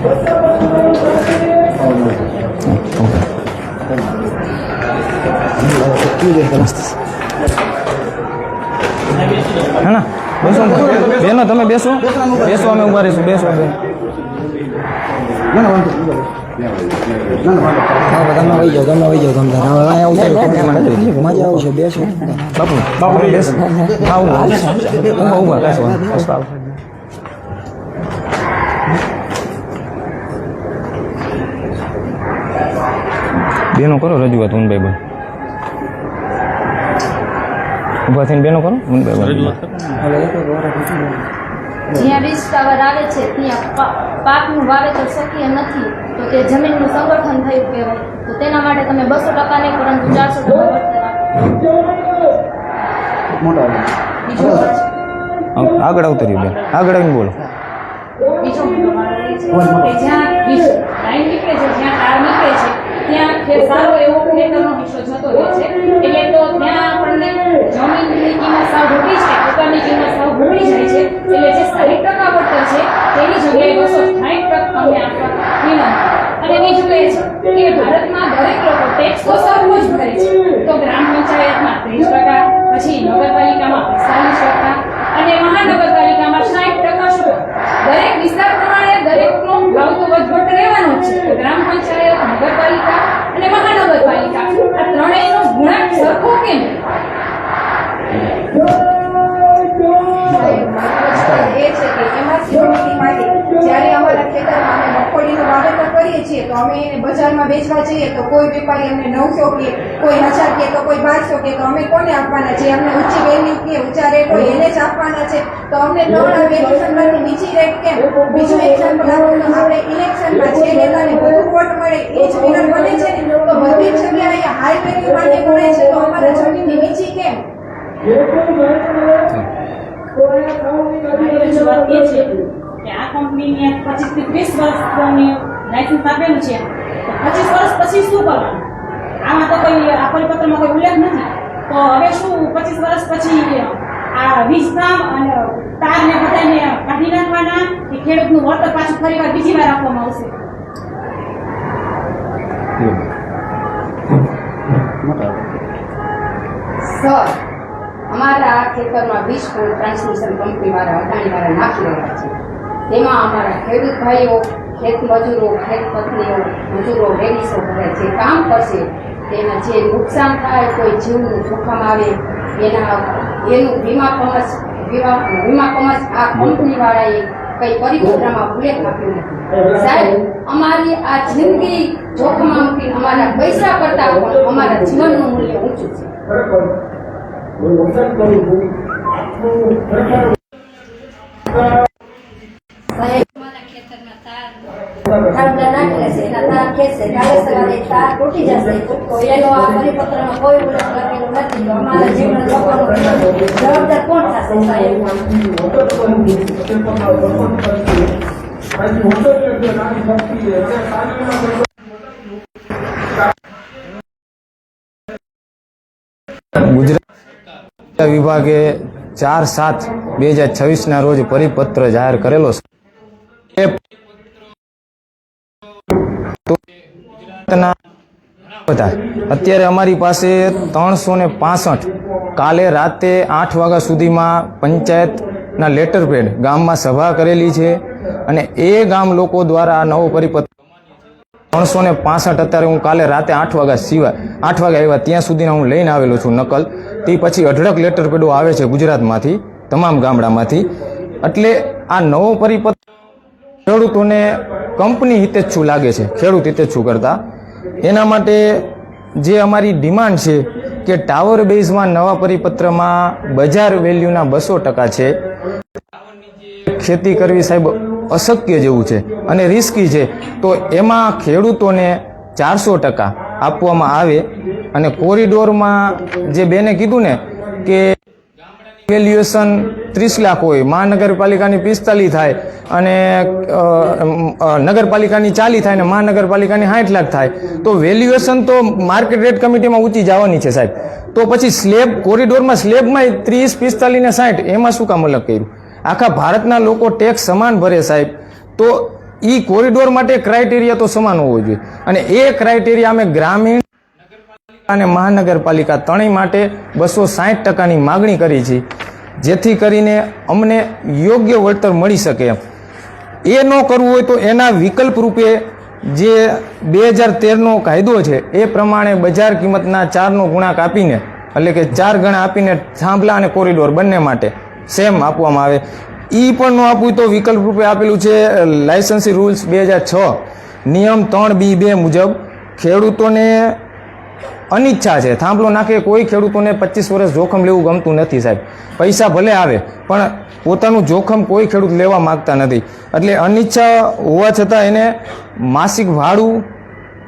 હે ના બેસો બેનો, તમે બેસો બેસો, અમે ઉભા રહીશું. બેસો બેન. તમે વહી જાઓ, તમે વહી જાઓ. તમે મજા આવશે. બેસો બાપુ, બાપુ બેસો. ઉભા ઉભા બેસો. બેનો કરો રજૂઆત. ઉનભાઈ બોલ ઉભા થઈને બેનો કરો. ઉનભાઈ બોલ જ્યાં વીજ ટાવર આવે છે ત્યાં પાકનું વાવેતર શક્ય નથી, તો તે જમીનનું સંગઠન થયું કહેવાય. તો તેના માટે તમે 200% નહીં પરંતુ 400% વળતર આગળ આવતર્યું બેન, આગળ આવીને બોલો. બીજો જ્યાં વીજ લાઈન નીકળે છે, જ્યાં તાર નીકળે છે ત્યાં સારો એવો ખેતરનો હિસ્સો જતો રહે છે. એટલે તો ત્યાં આપણને જમીનની કિંમત સાવ ઘટી જાય, પોતાની કિંમત સાવ ઘટી જાય છે. એટલે જે 60% વળતર છે તેની જગ્યાએ 260% અમને આપવા વિનંતી. અને બીજું એ છે કે ભારતમાં દરેક લોકો ટેક્સ તો સરખો જ ભરે છે. તો ગ્રામ પંચાયતમાં 30%, પછી નગરપાલિકામાં 45% અને મહાનગરપાલિકામાં 60% શું. દરેક વિસ્તાર પ્રમાણે દરેકનો ભાવ તો વધઘટ રહેવાનો જ છે. ગ્રામ પંચાયત, નગરપાલિકા અને મહાનગરપાલિકા આ ત્રણેયનો ગુણાંક સરખો કેમ? એ છે કે એમાં સિક્યુરિટી માટે જ્યારે અમારા ખેતરમાં અમે મગફળીનું વાવેતર કરીએ છીએ તો અમે એને બજારમાં વેચવા જઈએ તો કોઈ વેપારી અમને 900 કે કોઈ 1000 કે તો કોઈ 1200 કે તો અમે કોને આપવાના છે? અમને ઊંચી વેલ્યુ કે ઊંચા રેટ હોય એને જ આપવાના છે. તો અમને ત્રણ વેલ્યુશનમાંથી નીચી રેટ કેમ? બીજું એક્ઝામ્પલ આપો તો આપણે ઇલેક્શનમાં જે નેતાને વધુ વોટ મળે એ જ વિનર બને છે ને, તો બધી જ જગ્યાએ હાઈ વેલ્યુ માટે મળે છે તો અમારા જમીનની નીચી કેમ? રજૂઆત એ છે કે આ કંપનીને 25 થી 30 વર્ષની લાયસન્સ આપેલું છે, તો 25 વર્ષ પછી શું કરવાનું? આમાં તો કોઈ આ પરિપત્રમાં કોઈ ઉલ્લેખ નથી. તો હવે શું 25 વર્ષ પછી આ વીજ કામ અને તારને બધાને કાઢી નાખવાના કે ખેડૂતનું વળતર પાછું ફરીવાર બીજી વાર આપવામાં આવશે? સર, અમારા આ ખેતરમાં 20 ટ્રાન્સમિશન કંપની વાળા અદાણી વાળા નાખી રહ્યા છે. તેમાં અમારા ખેડૂત ભાઈઓ, ખેત મજૂરો, ખેત પત્નીઓ, મજૂરો, લેડીઝો બધા જે કામ કરશે તેના જે નુકસાન થાય, કોઈ જીવનું જોખમ આવે એનું વીમા કવચ આ કંપની વાળાએ કઈ પરિપત્રમાં ઉલ્લેખ આપ્યો નથી. સાહેબ, અમારી આ જિંદગી જોખમમાં મૂકીને અમારા પૈસા કરતા પણ અમારા જીવનનું મૂલ્ય ઊંચું છે. સાહેબ, અમારા ખેતરમાં તાર નાખેલા છે, એના તાર ખેંચશે, કાલે સવારે તાર તૂટી જશે તો એનો આ પરિપત્રમાં કોઈ ઉલ્લેખ લખેલો નથી. તો અમારા જીવન જોખમનો જવાબદાર કોણ થશે? સાહેબ, ગુજરાત વિભાગે 4/7/2026 રોજ પરિપત્ર જાહેર કરેલો છે. અત્યારે અમારી પાસે 365 કાલે રાતે 8 વાગ્યા સુધીમાં પંચાયતના લેટર પેડ ગામમાં સભા કરેલી છે અને એ ગામ લોકો દ્વારા આ નવો પરિપત્ર 365 અત્યારે હું કાલે રાતે 8 વાગ્યા આવ્યા ત્યાં સુધીના હું લઈને આવેલો છું નકલ. તે પછી અઢળક લેટર પેડો આવે છે ગુજરાતમાંથી, તમામ ગામડામાંથી. એટલે આ નવો પરિપત્ર ખેડૂતોને કંપની હિતેચ્છુ લાગે છે, ખેડૂત હિતેચ્છુ કરતા. એના માટે જે અમારી ડિમાન્ડ છે કે ટાવર બેઝમાં નવા પરિપત્રમાં બજાર વેલ્યુના 200% છે. ખેતી કરવી સાહેબ અશક્ય જેવું છે અને રિસ્કી છે, તો એમાં ખેડૂતોને 400% આપવામાં આવે. અને કોરિડોરમાં જે બેને કીધું ને કે વેલ્યુએશન 30 લાખ હોય, મહાનગરપાલિકાની 45 થાય અને નગરપાલિકાની 40 થાય ને મહાનગરપાલિકાની 60 લાખ થાય, તો વેલ્યુએશન તો માર્કેટ રેટ કમિટીમાં ઊંચી જવાની છે સાહેબ. તો પછી સ્લેબ કોરિડોરમાં સ્લેબમાં 30, 45 ને 60 એમાં શું કામ અલગ કર્યું? આખા ભારતના લોકો ટેક્સ સમાન ભરે સાહેબ. તો એ કોરિડોર માટે ક્રાઇટેરિયા તો સમાન હોવો જોઈએ અને એ ક્રાઇટેરિયા અમે ગ્રામીણ અને મહાનગરપાલિકા ત્રણેય માટે 260%ની માગણી કરી છે, જેથી કરીને અમને યોગ્ય વળતર મળી શકે. એ ન કરવું હોય તો એના વિકલ્પ રૂપે જે 2013નો કાયદો છે એ પ્રમાણે બજાર કિંમતના 4નો ગુણાક આપીને, એટલે કે 4 ગણા આપીને થાંભલા અને કોરિડોર બંને માટે સેમ આપવામાં આવે. એ પણ ન આપવું તો વિકલ્પ રૂપે આપેલું છે લાયસન્સી રૂલ્સ 2006 નિયમ 3B2 મુજબ ખેડૂતોને અનિચ્છા છે થાંભલો નાખે. કોઈ ખેડૂતોને 25 વર્ષ જોખમ લેવું ગમતું નથી સાહેબ. પૈસા ભલે આવે પણ પોતાનું જોખમ કોઈ ખેડૂત લેવા માગતા નથી. એટલે અનિચ્છા હોવા છતાં એને માસિક ભાડું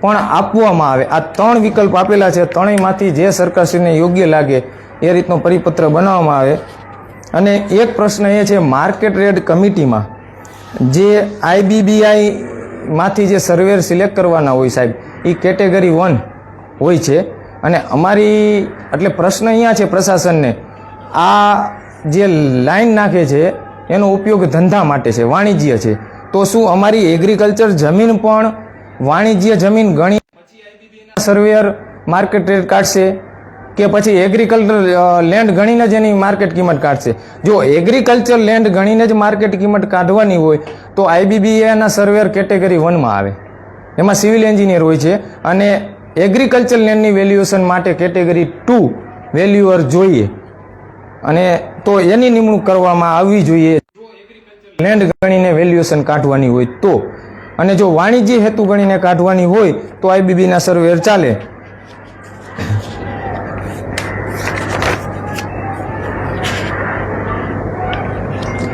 પણ આપવામાં આવે. આ 3 વિકલ્પ આપેલા છે. ત્રણેયમાંથી જે સરકારશ્રીને યોગ્ય લાગે એ રીતનો પરિપત્ર બનાવવામાં આવે. અને એક પ્રશ્ન એ છે, માર્કેટ રેટ કમિટીમાં જે IBBI માંથી જે સર્વેર સિલેક્ટ કરવાના હોય સાહેબ, એ કેટેગરી 1 હોય છે. અને અમારી એટલે પ્રશ્ન અહીંયા છે પ્રશાસનને, આ જે લાઈન નાખે છે એનો ઉપયોગ ધંધા માટે છે, વાણિજ્ય છે, તો શું અમારી એગ્રીકલ્ચર જમીન પણ વાણિજ્ય જમીન ગણી સર્વેયર માર્કેટ રેટ કાઢશે કે પછી એગ્રીકલ્ચર લેન્ડ ગણીને જ એની માર્કેટ કિંમત કાઢશે? જો એગ્રીકલ્ચર લેન્ડ ગણીને જ માર્કેટ કિંમત કાઢવાની હોય તો IBBAના સર્વેયર કેટેગરી 1માં આવે. એમાં સિવિલ એન્જિનિયર હોય છે અને એગ્રીકલ્ચર લેન્ડની વેલ્યુએશન માટે કેટેગરી 2 વેલ્યુઅર જોઈએ અને તો એની નિમણૂક કરવામાં આવવી જોઈએ લેન્ડ ગણીને વેલ્યુએશન કાઢવાની હોય તો. અને જો વાણિજ્ય હેતુ ગણીને કાઢવાની હોય તો IBBના સર્વેયર ચાલે.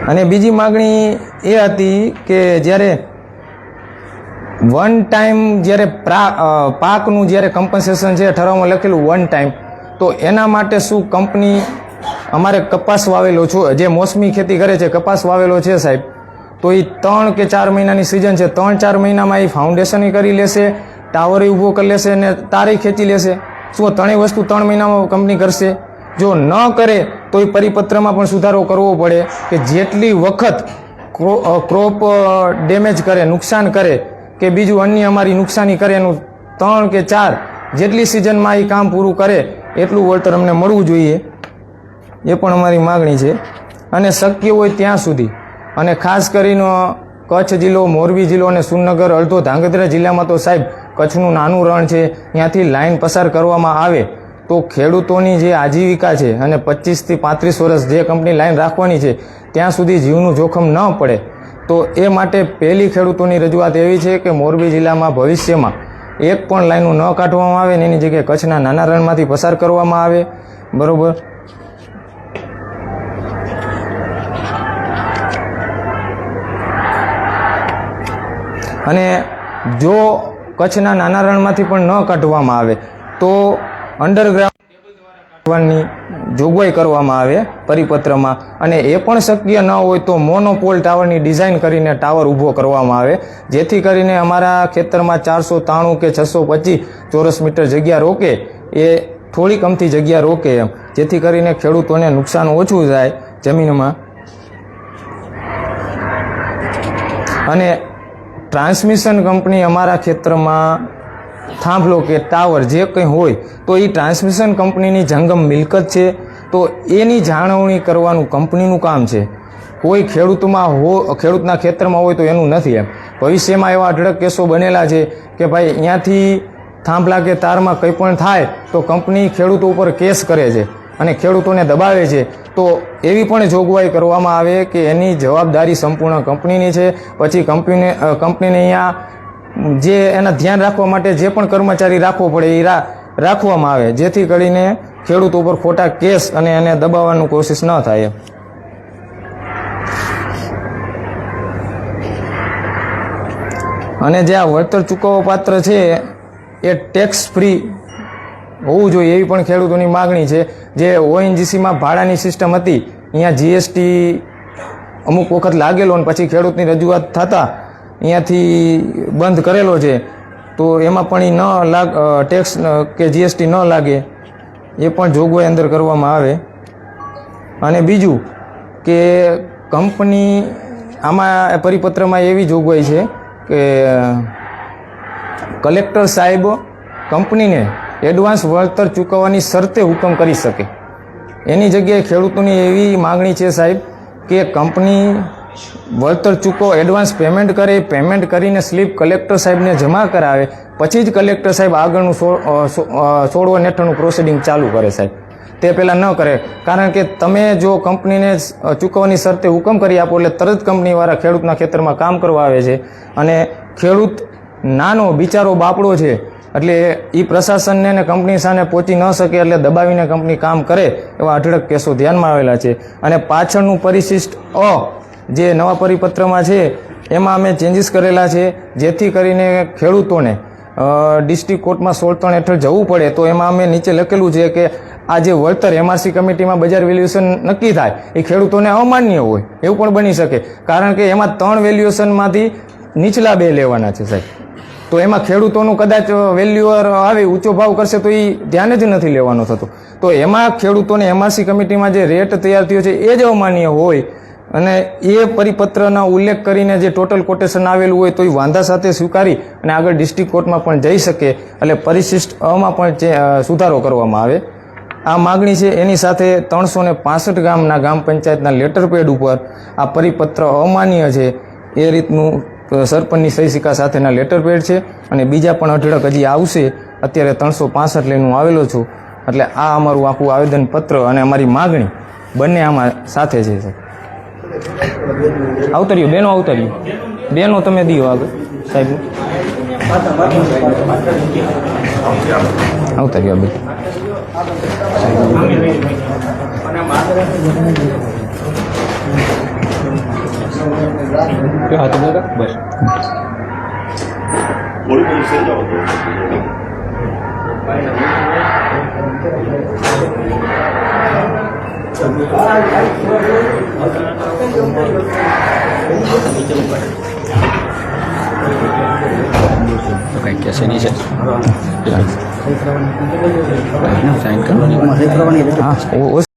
અને બીજી માગણી એ હતી કે જ્યારે વન ટાઈમ જ્યારે પાકનું જ્યારે કમ્પન્સેશન છે ઠરાવમાં લખેલું 1 ટાઈમ, તો એના માટે શું કંપની અમારે કપાસ વાવેલો છો જે મોસમી ખેતી કરે છે, કપાસ વાવેલો છે સાહેબ, તો એ 3 કે 4 મહિનાની સિઝન છે, 3-4 મહિનામાં એ ફાઉન્ડેશન કરી લેશે, ટાવર ઊભો કરી લેશે અને તારે ખેંચી લેશે? શું 3 વસ્તુ 3 મહિનામાં કંપની કરશે? જો ન કરે તો એ પરિપત્રમાં પણ સુધારો કરવો પડે કે જેટલી વખત ક્રોપ ડેમેજ કરે, નુકસાન કરે કે બીજું અન્ય અમારી નુકસાની કરે એનું 3 કે 4 જેટલી સિઝનમાં એ કામ પૂરું કરે એટલું વળતર અમને મળવું જોઈએ. એ પણ અમારી માગણી છે. અને શક્ય હોય ત્યાં સુધી, અને ખાસ કરીને કચ્છ જિલ્લો, મોરબી જિલ્લો અને સુરનગર, અડધો ધાંગધ્રા જિલ્લામાં તો સાહેબ કચ્છનું નાનું રણ છે, ત્યાંથી લાઈન પસાર કરવામાં આવે તો ખેડૂતોની જે આજીવિકા છે અને 25 થી 35 વર્ષ જે કંપની લાઈન રાખવાની છે ત્યાં સુધી જીવનું જોખમ ન પડે. તો એ માટે પહેલી ખેડૂતોની રજૂઆત એવી છે કે મોરબી જિલ્લામાં ભવિષ્યમાં એક પણ લાઈનો ન કાઢવામાં આવે ને એની જગ્યાએ કચ્છના નાના રણમાંથી પસાર કરવામાં આવે. બરોબર. અને જો કચ્છના નાના રણમાંથી પણ ન કાઢવામાં આવે તો અંડરગ્રાઉન્ડની જોગવાઈ કરવામાં આવે પરિપત્રમાં. અને એ પણ શક્ય ન હોય તો મોનોપોલ ટાવરની ડિઝાઇન કરીને ટાવર ઊભો કરવામાં આવે, જેથી કરીને અમારા ખેતરમાં 493 કે 625 ચોરસ મીટર જગ્યા રોકે એ થોડીક અમથી જગ્યા રોકે એમ, જેથી કરીને ખેડૂતોને નુકસાન ઓછું થાય જમીનમાં. અને ટ્રાન્સમિશન કંપની અમારા ખેતરમાં થાંભલો કે ટાવર જે કંઈ હોય તો એ ટ્રાન્સમિશન કંપનીની જંગમ મિલકત છે, તો એની જાળવણી કરવાનું કંપનીનું કામ છે. કોઈ ખેડૂતના ખેતરમાં હોય તો એનું નથી એમ. ભવિષ્યમાં એવા અઢળક કેસો બનેલા છે કે ભાઈ અહીંયાથી થાંભલા કે તારમાં કંઈ પણ થાય તો કંપની ખેડૂતો ઉપર કેસ કરે છે અને ખેડૂતોને દબાવે છે. તો એવી પણ જોગવાઈ કરવામાં આવે કે એની જવાબદારી સંપૂર્ણ કંપનીની છે. પછી કંપનીને અહીંયા જે એના ધ્યાન રાખવા માટે જે પણ કર્મચારી રાખવો પડે એ રાખવામાં આવે, જેથી કરીને ખેડૂત ઉપર ખોટા કેસ અને એને દબાવવાની કોશિશ ન થાય. અને જે આ વળતર ચૂકવવા પાત્ર છે એ ટેક્સ ફ્રી હોવું જોઈએ એવી પણ ખેડૂતોની માગણી છે. જે ONGCમાં ભાડાની સિસ્ટમ હતી, અહીંયા GST અમુક વખત લાગેલો અને પછી ખેડૂતની રજૂઆત થતાં અહીંયાથી બંધ કરેલો છે, તો એમાં પણ ટેક્સ કે GST ન લાગે એ પણ જોગવાઈ અંદર કરવામાં આવે. અને બીજું કે કંપની આમાં પરિપત્રમાં એવી જોગવાઈ છે કે કલેક્ટર સાહેબ કંપનીને એડવાન્સ વળતર ચૂકવવાની શરતે હુકમ કરી શકે. એની જગ્યાએ ખેડૂતોની એવી માગણી છે સાહેબ કે કંપની વળતર એડવાન્સ પેમેન્ટ કરે, પેમેન્ટ કરીને સ્લીપ કલેક્ટર સાહેબને જમા કરાવે, પછી જ કલેક્ટર સાહેબ આગળનું 16 હેઠળનું પ્રોસિડિંગ ચાલુ કરે સાહેબ. તે પહેલાં ન કરે, કારણ કે તમે જો કંપનીને ચૂકવવાની શરતે હુકમ કરી આપો એટલે તરત કંપનીવાળા ખેડૂતના ખેતરમાં કામ કરવા આવે છે, અને ખેડૂત નાનો બિચારો બાપડો છે એટલે એ પ્રશાસનને અને કંપની સામે પહોંચી ન શકે એટલે દબાવીને કંપની કામ કરે એવા અઢળક કેસો ધ્યાનમાં આવેલા છે. અને પાછળનું પરિશિષ્ટ જે નવા પરિપત્રમાં છે એમાં અમે ચેન્જીસ કરેલા છે, જેથી કરીને ખેડૂતોને ડિસ્ટ્રિક્ટ કોર્ટમાં 16 હેઠળ જવું પડે. તો એમાં અમે નીચે લખેલું છે કે આ જે વળતર એમઆરસી કમિટીમાં બજાર વેલ્યુએશન નક્કી થાય એ ખેડૂતોને અમાન્ય હોય એવું પણ બની શકે, કારણ કે એમાં 3 વેલ્યુએશનમાંથી નીચલા 2 લેવાના છે સાહેબ. તો એમાં ખેડૂતોનું કદાચ વેલ્યુઅર આવે ઊંચો ભાવ કરશે તો એ ધ્યાન જ નથી લેવાનો થતો. તો એમાં ખેડૂતોને એમઆરસી કમિટીમાં જે રેટ તૈયાર થયો છે એ જ અમાન્ય હોય, અને એ પરિપત્રના ઉલ્લેખ કરીને જે ટોટલ કોટેશન આવેલું હોય તો એ વાંધા સાથે સ્વીકારી અને આગળ ડિસ્ટ્રિક્ટ કોર્ટમાં પણ જઈ શકે, એટલે પરિશિષ્ટ માં પણ સુધારો કરવામાં આવે. આ માગણી છે. એની સાથે 365 ગામના ગ્રામ પંચાયતના લેટર પેડ ઉપર આ પરિપત્ર અમાન્ય છે એ રીતનું સરપંચની સહી સિક્કા સાથેના લેટર પેડ છે, અને બીજા પણ અઢળક હજી આવશે. અત્યારે 365 લઈને આવેલો છું. એટલે આ અમારું આખું આવેદનપત્ર અને અમારી માગણી બંને આમાં સાથે છે. આવતર્યું બેનો, આવતર્યું બેનો તમે દીઓ આગળ સાહેબ, આવતર્યું બે બસ. કઈ કેસે નહીં છે સાઈન કરવાની હા